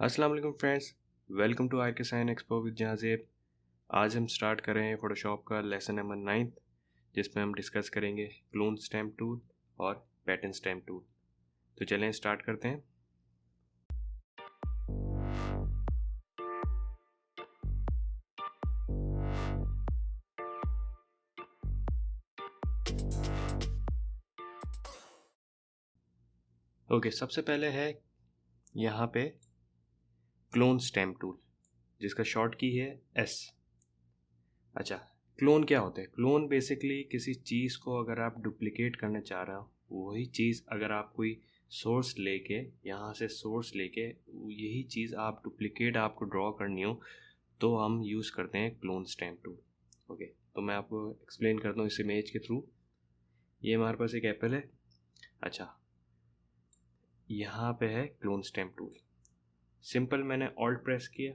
अस्सलाम वालेकुम friends, welcome to are के साइन एक्सपो विद जहाज़ेब। आज हम स्टार्ट कर रहे हैं फ़ोटोशॉप का लेसन नंबर 9 जिसमें हम डिस्कस करेंगे क्लोन स्टैम्प टूल और पैटर्न स्टैम्प टूल। तो चलें स्टार्ट करते हैं। ओके, सबसे पहले है यहाँ पे क्लोन स्टैम्प टूल जिसका शॉर्ट की है एस। अच्छा, क्लोन क्या होता है? क्लोन बेसिकली किसी चीज़ को अगर आप डुप्लिकेट करना चाह रहे हो, वही चीज़ अगर आप कोई सोर्स लेके यहाँ से सोर्स लेके यही चीज़ आप डुप्लिकेट आपको ड्रॉ करनी हो तो हम यूज़ करते हैं क्लोन स्टैम्प टूल। ओके, तो मैं आपको एक्सप्लेन करता हूँ इस इमेज के थ्रू। ये हमारे पास एक एप्पल है। अच्छा, यहाँ पे है क्लोन स्टैम्प टूल। सिंपल मैंने ऑल्ट प्रेस किया,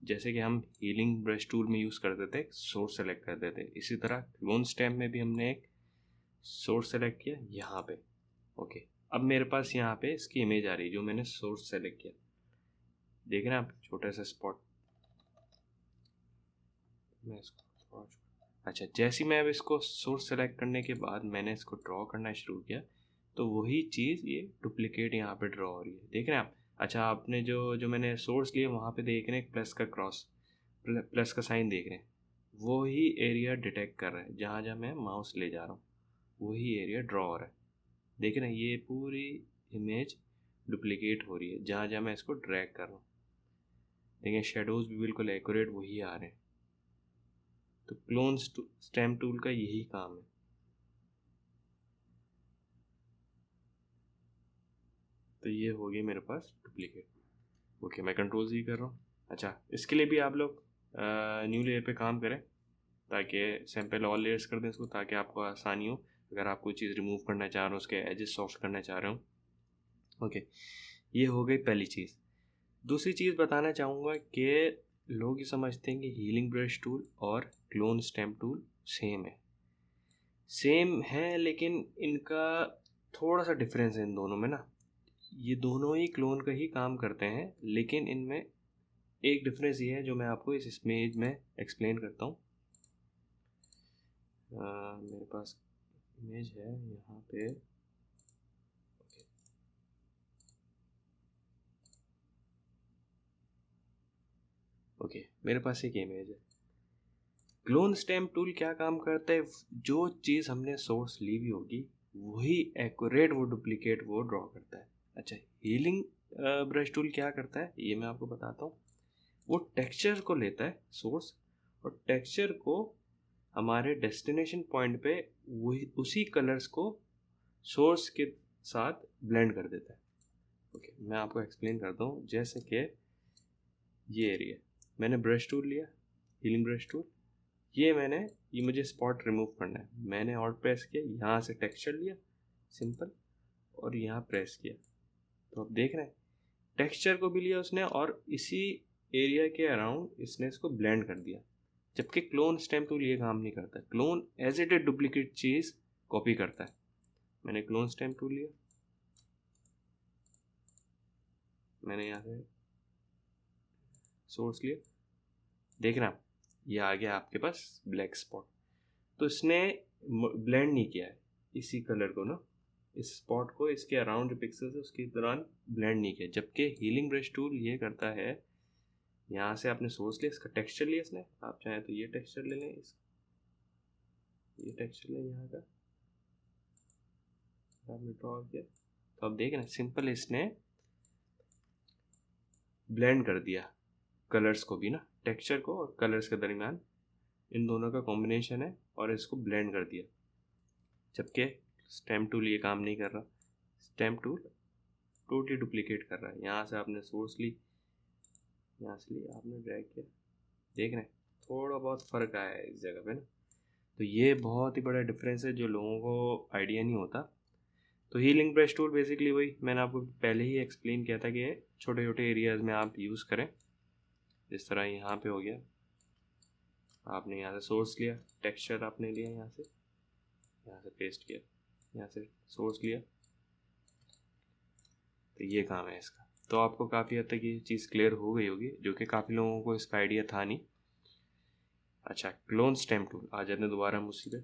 जैसे कि हम हीलिंग ब्रश टूल में यूज़ करते थे, सोर्स सेलेक्ट करते थे, इसी तरह क्लोन स्टैम्प में भी हमने एक सोर्स सेलेक्ट किया यहाँ पे। ओके, अब मेरे पास यहाँ पे इसकी इमेज आ रही है जो मैंने सोर्स सेलेक्ट किया। देख रहे हैं आप, छोटा सा स्पॉट। मैं इसको अच्छा, जैसे ही मैं अब इसको सोर्स सेलेक्ट करने के बाद मैंने इसको ड्रॉ करना शुरू किया तो वही चीज़ ये डुप्लीकेट यहाँ पे ड्रॉ हो रही है। देख रहे हैं आप? अच्छा, आपने जो जो मैंने सोर्स लिया वहाँ पे देख रहे हैं प्लस का क्रॉस, प्लस का साइन देख रहे हैं। वही एरिया डिटेक्ट कर रहा है, जहाँ जहाँ मैं माउस ले जा रहा हूँ वही एरिया ड्रॉ हो रहा है। देख रहे हैं, ये पूरी इमेज डुप्लीकेट हो रही है जहाँ जहाँ मैं इसको ड्रैग कर रहा हूँ। देखिए, शेडोज़ भी बिल्कुल एक्यूरेट वही आ रहे हैं। तो क्लोन स्टैम्प टूल का यही काम है। तो ये हो गया मेरे पास डुप्लीकेट। ओके, मैं कंट्रोल Z कर रहा हूँ। अच्छा, इसके लिए भी आप लोग न्यू लेयर पे काम करें ताकि सैम्पल ऑल लेयर्स कर दें इसको, ताकि आपको आसानी हो अगर आप कोई चीज़ रिमूव करना चाह रहे हो, उसके एजेस सॉफ्ट करना चाह रहे हो। ओके, ये हो गई पहली चीज़। दूसरी चीज़ बताना चाहूँगा कि लोग ये समझते हैं कि हीलिंग ब्रश टूल और क्लोन स्टैम्प टूल सेम है। सेम है, लेकिन इनका थोड़ा सा डिफरेंस है इन दोनों में ना। ये दोनों ही क्लोन का ही काम करते हैं, लेकिन इनमें एक डिफरेंस ये है जो मैं आपको इस इमेज में एक्सप्लेन करता हूँ। मेरे पास इमेज है यहाँ पे। ओके, मेरे पास एक इमेज है। क्लोन स्टैम्प टूल क्या काम करता है? जो चीज़ हमने सोर्स ली हुई होगी वही एक्यूरेट वो डुप्लीकेट वो ड्रॉ करता है। अच्छा, हीलिंग ब्रश टूल क्या करता है ये मैं आपको बताता हूँ। वो टेक्सचर को लेता है सोर्स, और टेक्सचर को हमारे डेस्टिनेशन पॉइंट पे वही उसी कलर्स को सोर्स के साथ ब्लेंड कर देता है। ओके, मैं आपको एक्सप्लेन करता हूँ। जैसे कि ये एरिया मैंने ब्रश टूल लिया, हीलिंग ब्रश टूल, ये मुझे स्पॉट रिमूव करना है। मैंने ऑल्ट प्रेस किया, यहाँ से टेक्सचर लिया सिंपल और यहाँ प्रेस किया। तो आप देख रहे हैं टेक्सचर को भी लिया उसने और इसी एरिया के अराउंड इसने इसको ब्लेंड कर दिया। जबकि क्लोन स्टैम्प टूल ये काम नहीं करता। Clone as it a duplicate चीज़ कॉपी करता है। मैंने क्लोन स्टैम्प टूल लिया, मैंने यहाँ से सोर्स लिया, देख रहे हैं आप, ये आ गया आपके पास ब्लैक स्पॉट। तो इसने ब्लेंड नहीं किया है इसी कलर को ना, इस स्पॉट को इसके अराउंड जो पिक्सल्स है उसके दौरान ब्लेंड नहीं किया। जबकि हीलिंग ब्रश टूल ये करता है, यहाँ से आपने सोर्स लिया, इसका टेक्सचर लिया इसने, आप चाहें तो ये टेक्सचर ले लें, ये टेक्सचर लें यहाँ का, आपने ड्रॉ किया तो आप देख रहे हैं सिंपल इसने ब्लेंड कर दिया कलर्स को भी ना, टेक्सचर को और कलर्स के दरमियान इन दोनों का कॉम्बिनेशन है और इसको ब्लेंड कर दिया। जबकि स्टैम्प टूल ये काम नहीं कर रहा। स्टैम्प टूल टोटली डुप्लीकेट कर रहा है। यहाँ से आपने सोर्स ली, यहाँ से ली, आपने ड्रैग किया, देख रहे हैं थोड़ा बहुत फ़र्क आया है इस जगह पे ना। तो ये बहुत ही बड़ा डिफरेंस है जो लोगों को आइडिया नहीं होता। तो हीलिंग ब्रश टूल बेसिकली वही मैंने आपको पहले ही एक्सप्लेन किया था कि छोटे छोटे एरियाज़ में आप यूज़ करें। जिस तरह यहाँ पे हो गया, आपने यहाँ से सोर्स लिया, टेक्सचर आपने लिया, यहाँ से पेस्ट किया, यहाँ से सोर्स लिया, तो ये काम है इसका। तो आपको काफ़ी हद तक ये चीज़ क्लियर हो गई होगी, जो कि काफ़ी लोगों को इसका आइडिया था नहीं। अच्छा, क्लोन स्टेम टूल आ जाते हैं दोबारा हम उसी पे।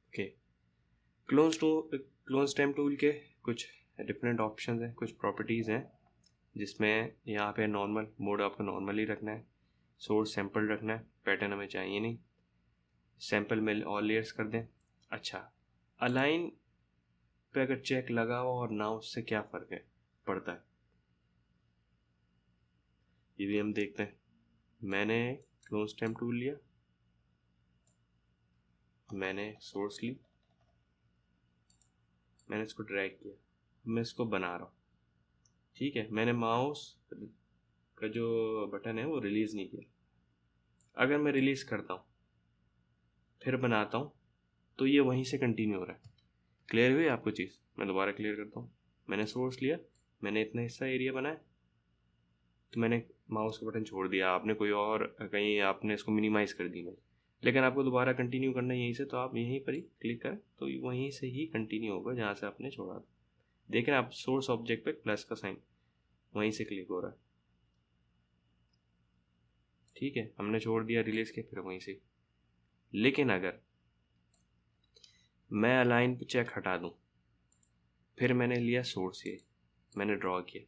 ओके, क्लोन स्टेम टूल के कुछ डिफरेंट ऑप्शंस हैं, कुछ प्रॉपर्टीज़ हैं, जिसमें यहाँ पे नॉर्मल मोड आपको नॉर्मल ही रखना है, सोर्स सैंपल रखना है, पैटर्न हमें चाहिए नहीं, सैंपल में ऑल लेयर्स कर दें। अच्छा, अलाइन पे अगर चेक लगा हो और ना, उससे क्या फ़र्क है पड़ता है, ये भी हम देखते हैं। मैंने क्लोन स्टेम टूल लिया, मैंने सोर्स ली, मैंने इसको ड्रैग किया, मैं इसको बना रहा हूँ, ठीक है। मैंने माउस का जो बटन है वो रिलीज़ नहीं किया। अगर मैं रिलीज़ करता हूँ फिर बनाता हूँ तो ये वहीं से कंटिन्यू हो रहा है। क्लियर हुई आपको चीज़? मैं दोबारा क्लियर करता हूँ। मैंने सोर्स लिया, मैंने इतना हिस्सा एरिया बनाया, तो मैंने माउस का बटन छोड़ दिया, आपने कोई और कहीं आपने इसको मिनिमाइज़ कर दी मैं, लेकिन आपको दोबारा कंटिन्यू करना है यहीं से, तो आप यहीं पर ही क्लिक करें तो वहीं से ही कंटिन्यू होगा जहाँ से आपने छोड़ा था। देखें आप सोर्स ऑब्जेक्ट पे प्लस का साइन वहीं से क्लिक हो रहा है, ठीक है। हमने छोड़ दिया रिलीज के, फिर वहीं से। लेकिन अगर मैं अलाइन पे चेक हटा दूं, फिर मैंने लिया सोर्स, ये मैंने ड्रॉ किया,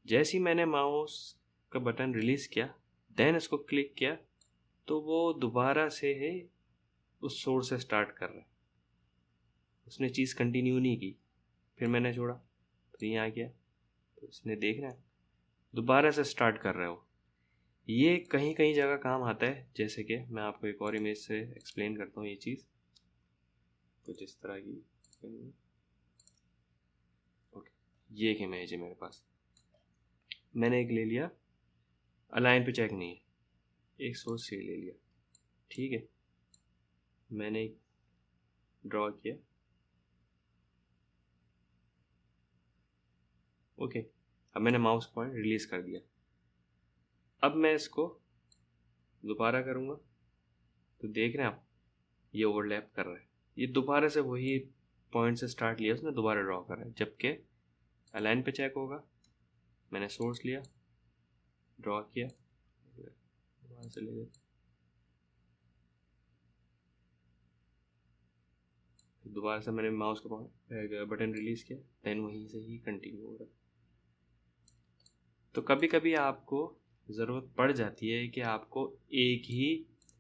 जैसे ही मैंने माउस का बटन रिलीज किया, देन इसको क्लिक किया, तो वो दोबारा से है उस सोर्स से स्टार्ट कर रहा है, उसने चीज़ कंटिन्यू नहीं की। फिर मैंने छोड़ा, फिर यहाँ किया, तो इसने देख रहा है दोबारा से स्टार्ट कर रहे हो। ये कहीं कहीं जगह काम आता है, जैसे कि मैं आपको एक और इमेज से एक्सप्लेन करता हूँ ये चीज़ कुछ इस तरह की। ओके, ये एक इमेज है मेरे पास, मैंने एक ले लिया, अलाइन पे चेक नहीं है, एक सोर्स से ले लिया, ठीक है। मैंने एक ड्रॉ किया, ओके। अब मैंने माउस पॉइंट रिलीज़ कर दिया, अब मैं इसको दोबारा करूँगा तो देख रहे हैं आप ये ओवरलैप कर रहा है, ये दोबारा से वही पॉइंट से स्टार्ट लिया उसने, दोबारा ड्रॉ कर रहा है, जबकि अलाइन पे चेक होगा, मैंने सोर्स लिया, ड्रॉ किया, दोबारा से ले लिया, दोबारा से मैंने माउस का बटन रिलीज़ किया, देन वहीं से ही कंटिन्यू हो रहा है। तो कभी कभी आपको ज़रूरत पड़ जाती है कि आपको एक ही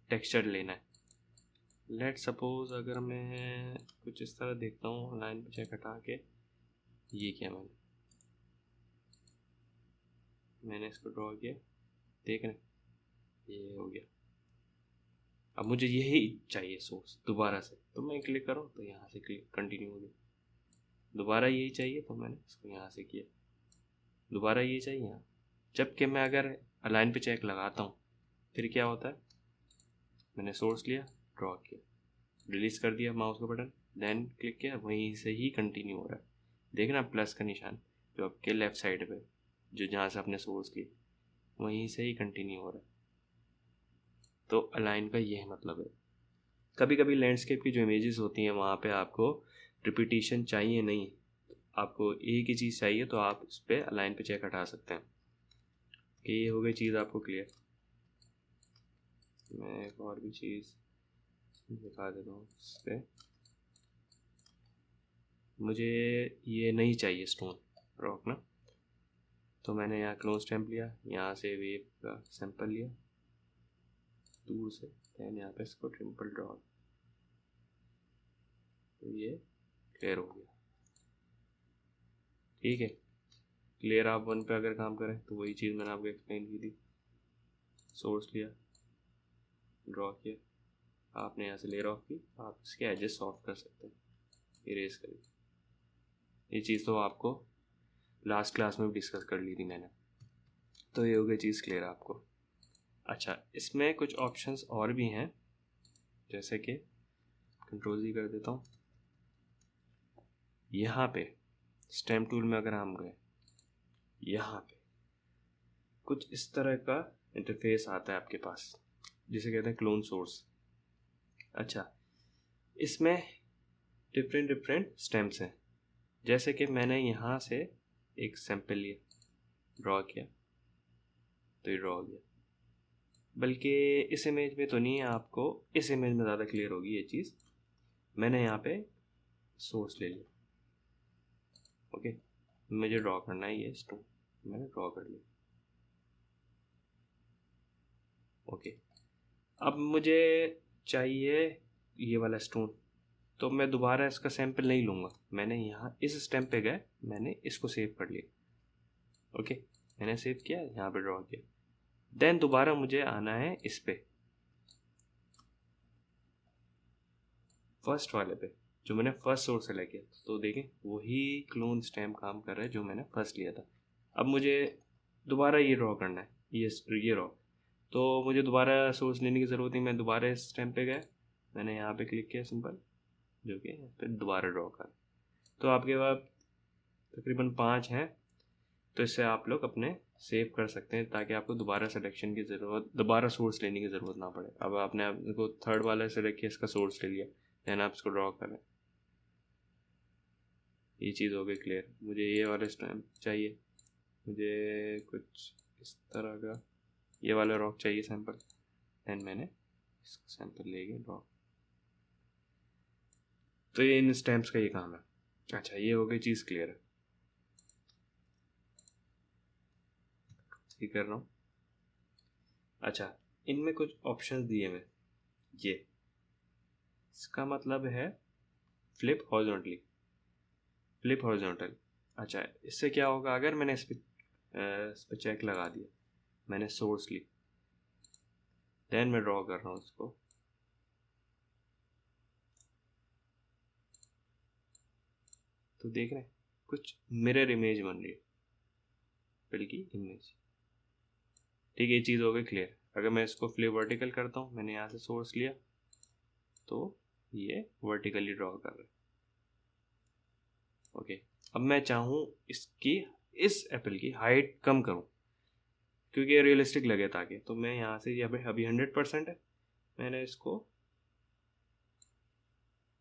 टेक्सचर लेना है। लेट सपोज अगर मैं कुछ इस तरह देखता हूँ, लाइन पे चेक हटा के, ये किया मैंने इसको ड्रॉ किया, देख रहे ये हो गया। अब मुझे यही चाहिए सोर्स दोबारा से, तो मैं क्लिक करूँ तो यहाँ से क्लिक कंटिन्यू हो गया, दोबारा यही चाहिए तो मैंने इसको यहाँ से किया, दोबारा यही चाहिए यहाँ। जबकि मैं अगर अलाइन पे चेक लगाता हूँ फिर क्या होता है, मैंने सोर्स लिया, ड्रॉ किया, रिलीज़ कर दिया माउस का बटन, देन क्लिक किया, वहीं से ही कंटिन्यू हो रहा है। देखना प्लस का निशान जो आपके लेफ़्ट साइड पे, जो जहाँ से आपने सोर्स किया, वहीं से ही कंटिन्यू हो रहा है। तो अलाइन का यह मतलब है। कभी कभी लैंडस्केप की जो इमेजेस होती हैं वहाँ पे आपको रिपीटिशन चाहिए नहीं, आपको एक ही चीज़ चाहिए, तो आप इस पर अलाइन पे चेक हटा सकते हैं कि ये हो गई चीज़ आपको क्लियर। मैं एक और भी चीज़ दिखा देता हूँ इस पर। मुझे ये नहीं चाहिए स्टोन रॉक ना, तो मैंने यहाँ क्लोन स्टैम्प लिया, यहाँ से वेव का सैंपल लिया दूर से, दैन यहाँ पे इसको ट्रिम्पल ड्रॉ, तो ये क्लियर हो गया, ठीक है। क्लियर आप वन पे अगर काम करें तो वही चीज़ मैंने आपको एक्सप्लेन की थी, सोर्स लिया, ड्रॉ किया, आपने यहाँ से लेयर ऑफ की, आप इसके एजेस सॉफ्ट कर सकते हैं, इरेज करिए। ये चीज़ तो आपको लास्ट क्लास में भी डिस्कस कर ली थी मैंने, तो ये हो गई चीज़ क्लियर आपको। अच्छा, इसमें कुछ ऑप्शंस और भी हैं, जैसे कि कंट्रोल जी कर देता हूँ, यहाँ पे स्टेम टूल में अगर हम गए, यहाँ पे कुछ इस तरह का इंटरफेस आता है आपके पास, जिसे कहते हैं क्लोन सोर्स। अच्छा, इसमें डिफरेंट स्टेम्स हैं, जैसे कि मैंने यहाँ से एक सैंपल लिया, ड्रॉ किया, तो ये ड्रॉ हो गया। बल्कि इस इमेज में तो नहीं है, आपको इस इमेज में ज़्यादा क्लियर होगी ये चीज़। मैंने यहाँ पे सोर्स ले लिया, ओके, मुझे ड्रॉ करना है ये स्टोन, मैंने ड्रॉ कर लिया, ओके। अब मुझे चाहिए ये वाला स्टोन, तो मैं दोबारा इसका सैंपल नहीं लूँगा, मैंने यहाँ इस स्टेम पे गए, मैंने इसको सेव कर लिया, ओके, मैंने सेव किया, यहाँ पे ड्रॉ किया। देन दोबारा मुझे आना है इस पे, फर्स्ट वाले पे, जो मैंने फर्स्ट सोर्स से लेके, तो देखें वही क्लोन स्टैम्प काम कर रहा है जो मैंने फर्स्ट लिया था। अब मुझे दोबारा ये ड्रॉ करना है, ये ड्रॉ, तो मुझे दोबारा सोर्स लेने की ज़रूरत नहीं, मैं दोबारा इस स्टैम्प पे गया, मैंने यहाँ पे क्लिक किया सिंपल, जो कि फिर दोबारा ड्रॉ कर। तो आपके पास तकरीबन 5 हैं, तो इससे आप लोग अपने सेव कर सकते हैं ताकि आपको दोबारा सिलेक्शन की ज़रूरत, दोबारा सोर्स लेने की ज़रूरत ना पड़े। अब आपने आपको थर्ड वाला सेलेक्ट किया, इसका सोर्स ले लिया, दैन आप इसको ड्रॉ करें। ये चीज़ हो गई क्लियर। मुझे ये वाला स्टैम्प चाहिए, मुझे कुछ इस तरह का ये वाला रॉक चाहिए सैंपल, दैन मैंने इसका सैंपल ले गया ड्रॉ। तो ये इन स्टैम्प्स का ये काम है। अच्छा, ये हो गई चीज़ क्लियर है, ये कर रहा हूँ। अच्छा, इनमें कुछ ऑप्शंस दिए मैं, ये इसका मतलब है फ्लिप हॉरिजॉन्टली, फ्लिप हॉरिजॉन्टल। अच्छा, इससे क्या होगा, अगर मैंने इस पर चेक लगा दिया, मैंने सोर्स ली, देन मैं ड्रॉ कर रहा हूँ उसको, तो देख रहे हैं कुछ मिरर इमेज बन रही है, बल्कि इमेज। ठीक है, ये चीज़ हो गई क्लियर। अगर मैं इसको फ्लिप वर्टिकल करता हूँ, मैंने यहाँ से सोर्स लिया, तो ये वर्टिकली ड्रॉ कर रहा है, ओके। अब मैं चाहूँ इसकी, इस एप्पल की हाइट कम करूँ क्योंकि ये रियलिस्टिक लगे ताकि, तो मैं यहाँ से, ये अभी 100% है, मैंने इसको,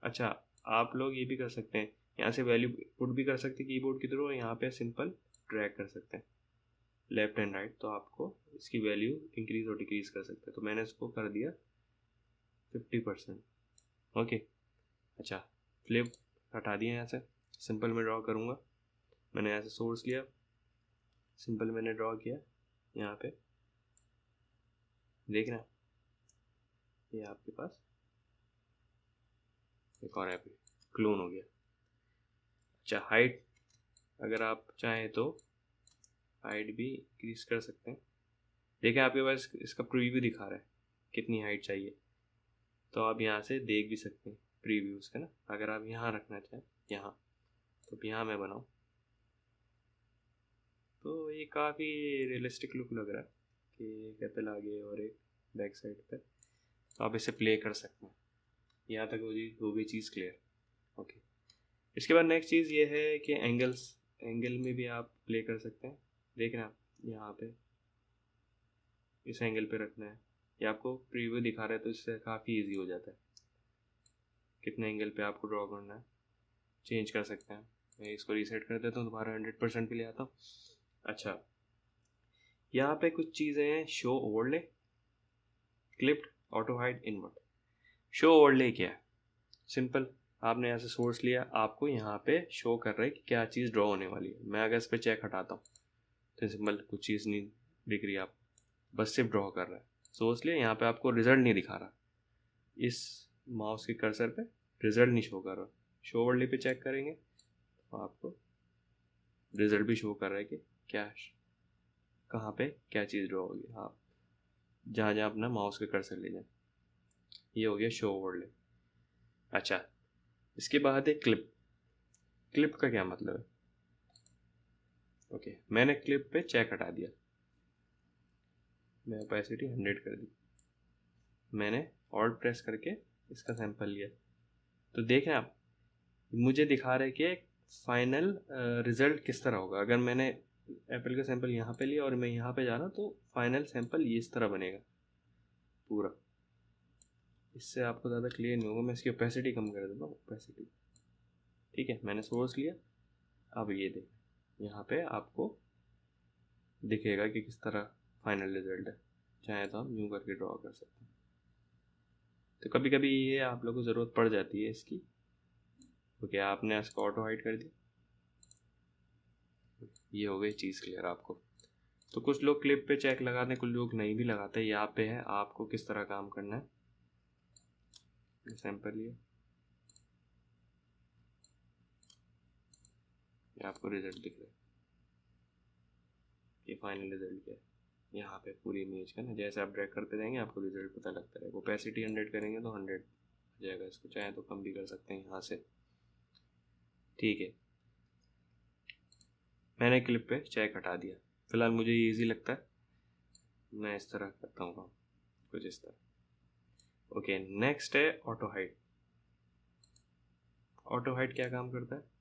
अच्छा आप लोग ये भी कर सकते हैं, यहाँ से वैल्यू पुट भी कर सकते हैं कीबोर्ड की तरह, यहाँ पे सिंपल ड्रैग कर सकते हैं लेफ्ट एंड राइट, तो आपको इसकी वैल्यू इंक्रीज और डिक्रीज कर सकते हैं। तो मैंने इसको कर दिया 50%, ओके। अच्छा, फ्लिप हटा दिया, यहाँ से सिंपल में ड्रॉ करूँगा, मैंने यहाँ से सोर्स लिया, सिंपल मैंने ड्रॉ किया, यहाँ पे देखना, ये आपके पास एक और ऐप क्लोन हो गया। अच्छा, हाइट अगर आप चाहें तो हाइट भी इंक्रीज कर सकते हैं। देखिए आपके पास इसका प्रीव्यू दिखा रहा है कितनी हाइट चाहिए, तो आप यहाँ से देख भी सकते हैं प्रीव्यूज का ना। अगर आप यहाँ रखना चाहें, यहाँ, तो यहाँ मैं बनाऊँ, तो ये काफ़ी रियलिस्टिक लुक लग रहा है कि एक एप्पल आगे और एक बैक साइड पर, तो आप इसे प्ले कर सकते हैं। यहाँ तक हो गई चीज़ क्लियर, ओके। इसके बाद नेक्स्ट चीज़ ये है कि एंगल में भी आप प्ले कर सकते हैं। देख रहे हैं आप, यहाँ पे इस एंगल पे रखना है, ये आपको प्रीव्यू दिखा रहा है, तो इससे काफ़ी इजी हो जाता है कितने एंगल पे आपको ड्रॉ करना है, चेंज कर सकते हैं। मैं इसको रीसेट कर देता हूँ, दोबारा 100% पे ले आता हूँ। अच्छा, यहाँ पे कुछ चीज़ें हैं, show overlay, clipped, auto hide, invert. Show overlay क्या है, सिंपल, आपने यहाँ से सोर्स लिया, आपको यहाँ पे शो कर रहा है कि क्या चीज़ ड्रॉ होने वाली है। मैं अगर इस पर चेक हटाता हूँ तो सिंपल कुछ चीज़ नहीं दिख रही, आप बस सिर्फ ड्रॉ कर रहा है। सोर्स लिया, यहाँ पे आपको रिजल्ट नहीं दिखा रहा, इस माउस के कर्सर पे रिजल्ट नहीं शो कर रहा। शो ओवरले पे चेक करेंगे तो आपको रिजल्ट भी शो कर रहा है कि क्या, कहाँ पे क्या चीज़ ड्रॉ होगी। आप जहाँ जहाँ अपना माउस के कर्सर ले जाए, ये हो गया शो ओवरले। अच्छा, इसके बाद है क्लिप। क्लिप का क्या मतलब है, ओके, मैंने क्लिप पे चेक हटा दिया, मैं ओपेसिटी 100 कर दी, मैंने ऑल्ट प्रेस करके इसका सैंपल लिया, तो देखें आप, मुझे दिखा रहा है कि फाइनल रिजल्ट किस तरह होगा। अगर मैंने एप्पल का सैंपल यहाँ पे लिया और मैं यहाँ पे जा रहा हूँ, तो फाइनल सैंपल ये इस तरह बनेगा पूरा। इससे आपको ज़्यादा क्लियर नहीं होगा, मैं इसकी ओपेसिटी कम कर देता हूँ, ओपेसिटी, ठीक है। मैंने सोर्स लिया, अब ये देख, यहाँ पे आपको दिखेगा कि किस तरह फाइनल रिजल्ट है। चाहे तो हम यूँ करके ड्रॉ कर सकते हैं। तो कभी कभी ये आप लोगों को ज़रूरत पड़ जाती है इसकी, तो क्या आपने इसको ऑटो हाइड कर दिया। ये हो गई चीज़ क्लियर आपको। तो कुछ लोग क्लिप पे चेक लगाते हैं, कुछ लोग नहीं भी लगाते। यहाँ पे है आपको किस तरह काम करना है। सैंपल ये आपको रिजल्ट दिख रहा है, ये फाइनल रिजल्ट क्या है। यहाँ पे पूरी इमेज का ना जैसे आप ड्रैग करते जाएंगे आपको रिजल्ट पता लगता रहेगा। ओपेसिटी 100 करेंगे तो 100 हो जाएगा। इसको चाहे तो कम भी कर सकते हैं यहाँ से। ठीक है, मैंने क्लिप पे चेक हटा दिया। फिलहाल मुझे ये ईजी लगता है, मैं इस तरह करता हूँ काम, कुछ इस तरह। ओके, नेक्स्ट है ऑटो हाइड। ऑटो हाइड क्या काम करता है।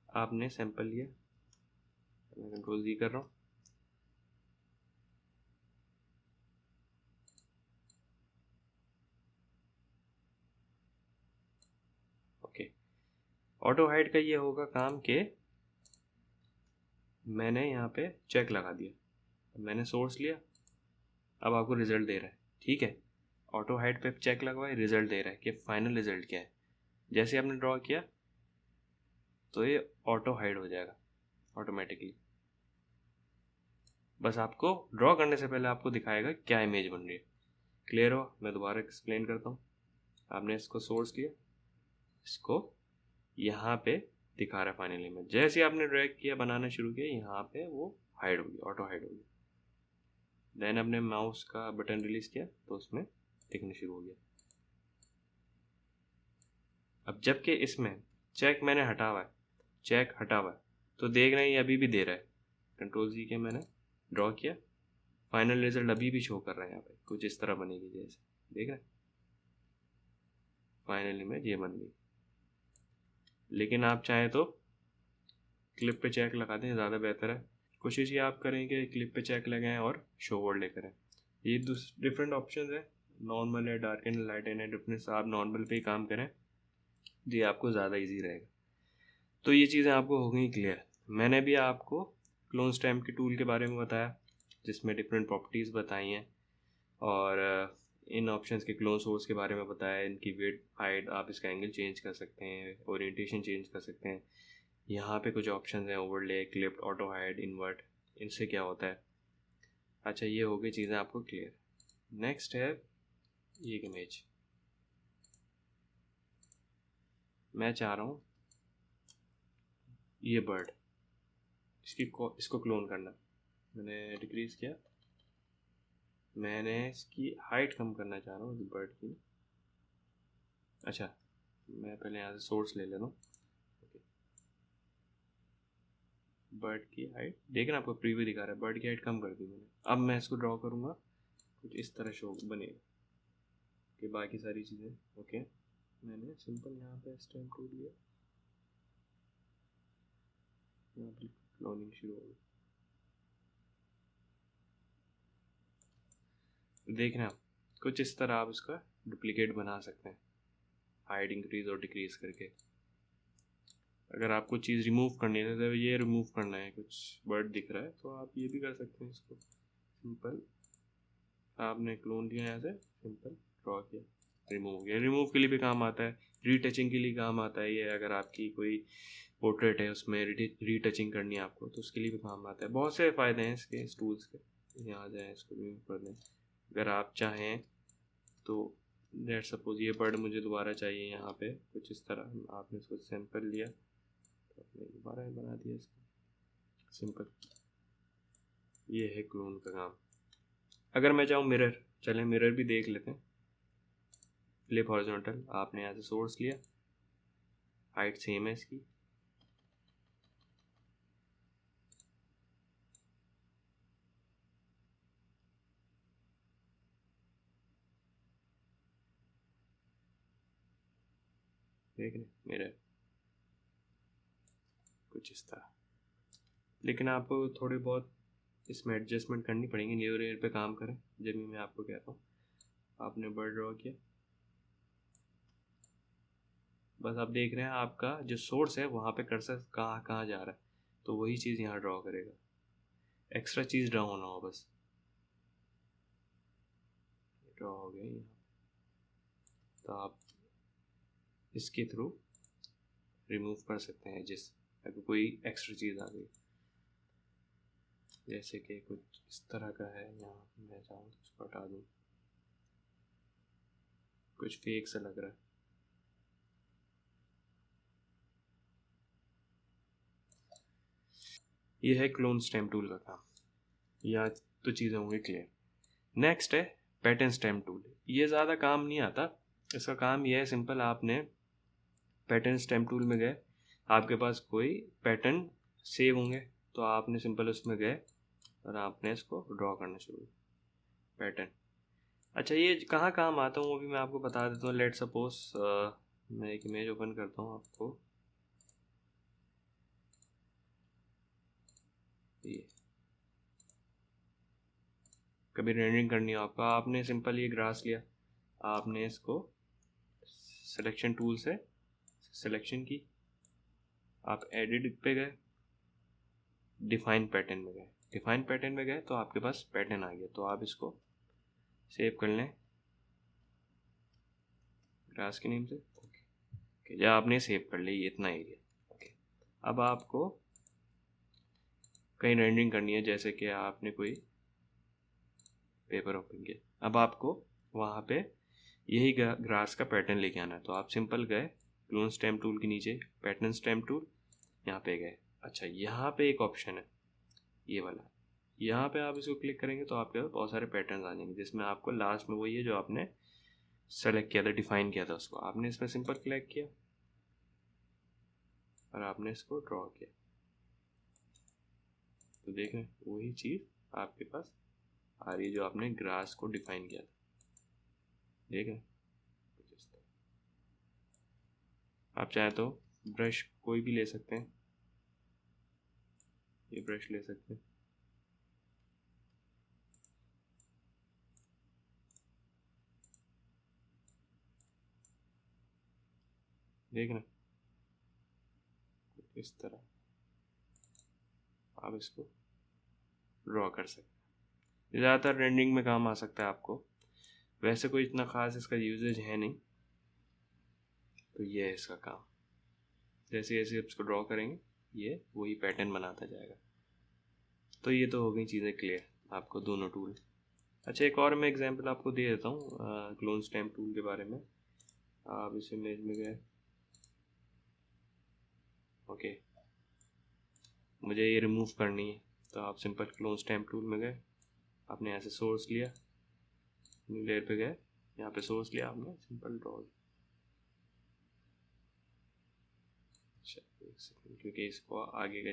आपने सैंपल लिया, मैं कंट्रोल जी कर रहा हूँ। ओके, ऑटो हाइड का ये होगा काम के मैंने यहाँ पे चेक लगा दिया, मैंने सोर्स लिया, अब आपको रिजल्ट दे रहा है। ठीक है, ऑटो हाइड पे चेक लगवाए, रिजल्ट दे रहा है कि फाइनल रिजल्ट क्या है। जैसे आपने ड्रॉ किया तो ये ऑटो हाइड हो जाएगा ऑटोमेटिकली। बस आपको ड्रॉ करने से पहले आपको दिखाएगा क्या इमेज बन रही है। क्लियर हो, मैं दोबारा एक्सप्लेन करता हूँ। आपने इसको सोर्स लिया, इसको यहाँ पे दिखा रहा है फाइनल इमेज। जैसे आपने ड्रैग किया, बनाना शुरू किया, यहाँ पे वो हाइड होगी, ऑटो हाइड होगी। देन अपने माउस का बटन रिलीज किया तो उसमें दिखना शुरू हो गया। अब जबकि इसमें चेक मैंने हटा हुआ है, चेक हटा हुआ है, तो देख रहे हैं ये अभी भी दे रहा है। कंट्रोल जी के मैंने ड्रॉ किया, फाइनल रिजल्ट अभी भी शो कर रहा है। यहाँ पे कुछ इस तरह बनेगी, जैसे देख रहे हैं फाइनल इमेज ये बन गई। लेकिन आप चाहें तो क्लिप पे चेक लगा दें, ज़्यादा बेहतर है। कोशिश ये आप करें कि क्लिप पे चेक लगाएं और शो वर्ड ले करें। ये डिफरेंट ऑप्शन है, नॉर्मल है, dark and light and difference. आप नॉर्मल पे ही काम करें, ये आपको ज़्यादा इजी रहेगा। तो ये चीज़ें आपको हो गई क्लियर। मैंने भी आपको क्लोन स्टैम्प के टूल के बारे में बताया, जिसमें डिफरेंट प्रॉपर्टीज़ बताई हैं, और इन ऑप्शंस के क्लोन सोर्स के बारे में बताया। इनकी विड्थ, हाइट, आप इसका एंगल चेंज कर सकते हैं, ओरिएंटेशन चेंज कर सकते हैं। यहाँ पे कुछ ऑप्शन हैं, overlay, clipped, auto hide, invert, इनसे क्या होता है। अच्छा, ये हो गई चीज़ें आपको क्लियर। नेक्स्ट है ये इमेज। मैं चाह रहा हूँ ये बर्ड, इसको क्लोन करना। मैंने डिक्रीज किया, मैंने इसकी हाइट कम करना चाह रहा हूँ इस बर्ड की। अच्छा, मैं पहले यहाँ से सोर्स ले लेता हूँ। बर्ड की हाइट देखना, आपको प्रीव्यू दिखा रहा है, बर्ड की हाइट कम कर दी मैंने। अब मैं इसको ड्रॉ करूँगा, कुछ इस तरह शो बनेगा कि बाकी सारी चीज़ें ओके। मैंने सिंपल यहाँ पे स्टैम्प टूल लिया, यहाँ पर क्लोनिंग शुरू हो गई। देखना आप कुछ इस तरह आप इसका डुप्लीकेट बना सकते हैं, हाइट इंक्रीज और डिक्रीज करके। अगर आपको चीज़ रिमूव करनी है, तो ये रिमूव करना है, कुछ बर्ड दिख रहा है तो आप ये भी कर सकते हैं। इसको सिंपल आपने क्लोन किया, यहाँ से सिंपल ड्रॉ किया, रिमूव किया। रिमूव के लिए भी काम आता है, रीटचिंग के लिए काम आता है ये। अगर आपकी कोई पोर्ट्रेट है उसमें रीटचिंग करनी है आपको, तो उसके लिए भी काम आता है। बहुत से फ़ायदे हैं इसके, इस टूल्स के। यहाँ आ जाए, इसको रिमूव कर दें। अगर आप चाहें तो लेट सपोज ये बर्ड मुझे दोबारा चाहिए, यहाँ पे कुछ इस तरह आपने इसको सैंपल लिया तो आपने दोबारा बना दिया इसको सिंपल। ये है क्लोन का काम। अगर मैं चाहूँ मिरर, चलें मिरर भी देख लेते हैं। फ्लिप हॉरिजॉन्टल, आपने यहाँ से सोर्स लिया, हाइट सेम है इसकी, देख रहे मिरर कुछ इस तरह। लेकिन आपको थोड़ी बहुत इसमें एडजस्टमेंट करनी पड़ेगी, न्यू लेयर पे काम करें। जब भी मैं आपको कहता हूँ, आपने बर्ड ड्रॉ किया, बस आप देख रहे हैं आपका जो सोर्स है वहाँ पे कर्सर कहाँ कहाँ जा रहा है। तो वही चीज़ यहाँ ड्रॉ करेगा, एक्स्ट्रा चीज़ ड्रॉ होना हो बस। ड्रॉ हो गया यहाँ, तो आप इसके थ्रू रिमूव कर सकते हैं जिस अगर कोई एक्स्ट्रा चीज़ आ गई, जैसे कि कुछ इस तरह का है यहाँ, मैं चाहूँ तो उसको हटा दूँ, कुछ फेक सा लग रहा है। ये है क्लोन स्टेम टूल का काम, या तो चीज़ें होंगी क्लियर। नेक्स्ट है पैटर्न स्टेम टूल। ये ज़्यादा काम नहीं आता, इसका काम ये है सिंपल, आपने पैटर्न स्टेम टूल में गए, आपके पास कोई पैटर्न सेव होंगे, तो आपने सिंपल उसमें गए और आपने इसको ड्रॉ करना शुरू पैटर्न। अच्छा, ये कहाँ काम आता हूँ वो भी मैं आपको बता देता हूँ। लेट सपोज मैं एक इमेज ओपन करता हूँ आपको, ये कभी रेंडरिंग करनी हो आपका, आपने सिंपल ये ग्रास लिया, आपने इसको सिलेक्शन टूल से सिलेक्शन की, आप एडिट पे गए, डिफाइन पैटर्न में गए, डिफाइन पैटर्न में गए तो आपके पास पैटर्न आ गया। तो आप इसको सेव कर लें ग्रास के नेम से, ओके। जब आपने सेव कर ली इतना एरिया, ओके। अब आपको कहीं रेंडरिंग करनी है, जैसे कि आपने कोई पेपर ओपन किया, अब आपको वहाँ पे यही ग्रास का पैटर्न लेके आना है। तो आप सिंपल गए क्लोन स्टेम टूल के नीचे पैटर्न स्टेम टूल, यहाँ पे गए। अच्छा, यहाँ पे एक ऑप्शन है ये वाला, यहाँ पे आप इसको क्लिक करेंगे तो आपके पास बहुत सारे पैटर्न आ जाएंगे, जिसमें आपको लास्ट में वही है जो आपने सेलेक्ट किया था, डिफाइन किया था, उसको आपने इसमें सिंपल क्लिक किया और आपने इसको ड्रॉ किया। तो देख रहे हैं वही चीज़ आपके पास आ रही है जो आपने ग्रास को डिफाइन किया था, देख रहे हैं। आप चाहे तो ब्रश कोई भी ले सकते हैं, ये ब्रश ले सकते हैं, देख रहे हैं इस तरह आप इसको ड्रॉ कर सकते हैं। ज़्यादातर रेंडरिंग में काम आ सकता है आपको, वैसे कोई इतना ख़ास इसका यूजेज है नहीं। तो ये है इसका काम, जैसे जैसे इसको ड्रॉ करेंगे ये वही पैटर्न बनाता जाएगा। तो ये तो हो गई चीज़ें क्लियर आपको दोनों टूल। अच्छा, एक और मैं एग्जांपल आपको दे देता हूँ क्लोन स्टेम टूल के बारे में। आप इस इमेज में गए, ओके, मुझे ये रिमूव करनी है, तो आप सिंपल क्लोन स्टेम टूल में गए, आपने ऐसे सोर्स लिया, लेयर पे गए, यहाँ पे सोर्स लिया, आपने सिंपल ड्रॉ। अच्छा, एक सेकंड, क्योंकि इसको आगे का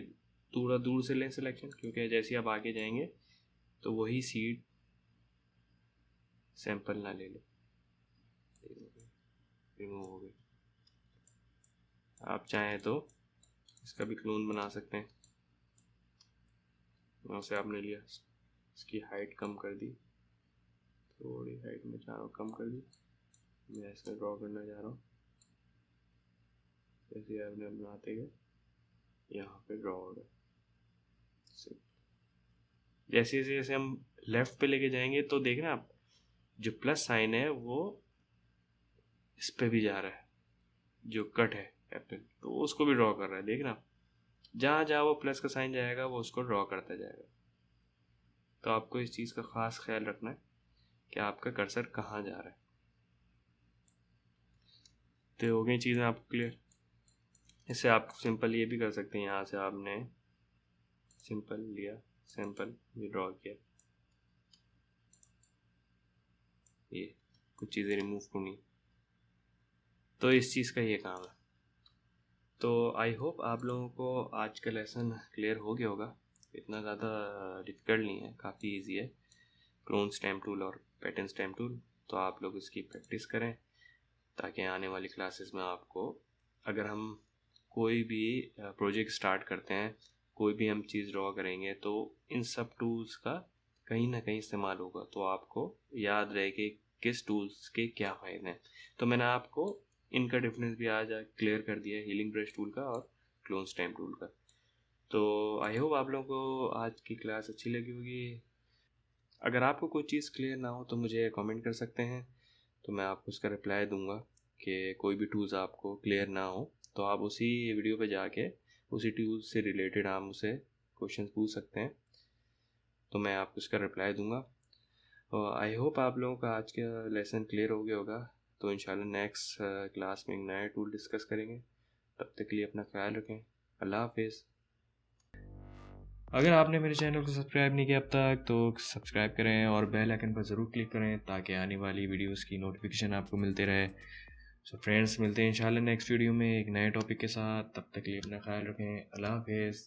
थोड़ा दूर से लें सिलेक्शन, क्योंकि जैसे ही आप आगे जाएंगे तो वही सीड सैंपल ना ले ले, रिमूव हो गए। आप चाहें तो इसका भी क्लोन बना सकते हैं, वहाँ से आपने लिया, इसकी हाइट कम कर दी, थोड़ी हाइट में चाह रहा हूँ कम कर दी, मैं इसका ड्रॉ करना चाह रहा हूँ, जैसे आपने बनाते गए यहाँ पे ड्रॉ हो गया। जैसे जैसे हम लेफ्ट पे लेके जाएंगे तो देख रहे हैं आप, जो प्लस साइन है वो इस पे भी जा रहा है, जो कट है एप्पल, तो उसको भी ड्रॉ कर रहा है, देख रहे हैं आप, जहाँ जहाँ वो प्लस का साइन जाएगा वो उसको ड्रॉ करता जाएगा। तो आपको इस चीज़ का ख़ास ख्याल रखना है कि आपका कर्सर कहाँ जा रहा है। तो हो गई चीज़ें आपको क्लियर। इससे आप सिंपल ये भी कर सकते हैं, यहाँ से आपने सिंपल लिया, सिंपल ये ड्रॉ किया, ये कुछ चीज़ें रिमूव करनी, तो इस चीज़ का ये काम है। तो आई होप आप लोगों को आज का लेसन क्लियर हो गया होगा, इतना ज़्यादा डिफ़िकल्ट नहीं है, काफ़ी इजी है क्लोन स्टेम टूल और पैटर्न स्टेम टूल। तो आप लोग इसकी प्रैक्टिस करें ताकि आने वाली क्लासेस में आपको, अगर हम कोई भी प्रोजेक्ट स्टार्ट करते हैं, कोई भी हम चीज़ ड्रॉ करेंगे, तो इन सब टूल्स का कहीं ना कहीं इस्तेमाल होगा, तो आपको याद रहे कि किस टूल्स के क्या फ़ायदे हैं। तो मैंने आपको इनका डिफरेंस भी आज क्लियर कर दिया है, हीलिंग ब्रश टूल का और क्लोन स्टेम टूल का। तो आई होप आप लोगों को आज की क्लास अच्छी लगी होगी। अगर आपको कोई चीज़ क्लियर ना हो तो मुझे कमेंट कर सकते हैं, तो मैं आपको उसका रिप्लाई दूंगा। कि कोई भी टूल्स आपको क्लियर ना हो तो आप उसी वीडियो पे जाके उसी टूल से रिलेटेड आप मुझसे क्वेश्चन पूछ सकते हैं, तो मैं आपको उसका रिप्लाई दूंगा। और आई होप आप लोगों का आज का लेसन क्लियर हो गया होगा। तो इंशाल्लाह नेक्स्ट क्लास में एक नया टूल डिस्कस करेंगे। तब तक के लिए अपना ख्याल रखें। अल्लाह हाफिज़। अगर आपने मेरे चैनल को सब्सक्राइब नहीं किया अब तक तो सब्सक्राइब करें और बेल आइकन पर ज़रूर क्लिक करें ताकि आने वाली वीडियोस की नोटिफिकेशन आपको मिलते रहे। सो फ्रेंड्स, मिलते हैं इंशाल्लाह नेक्स्ट वीडियो में एक नए टॉपिक के साथ। तब तक के लिए अपना ख्याल रखें। अल्लाह हाफिज़।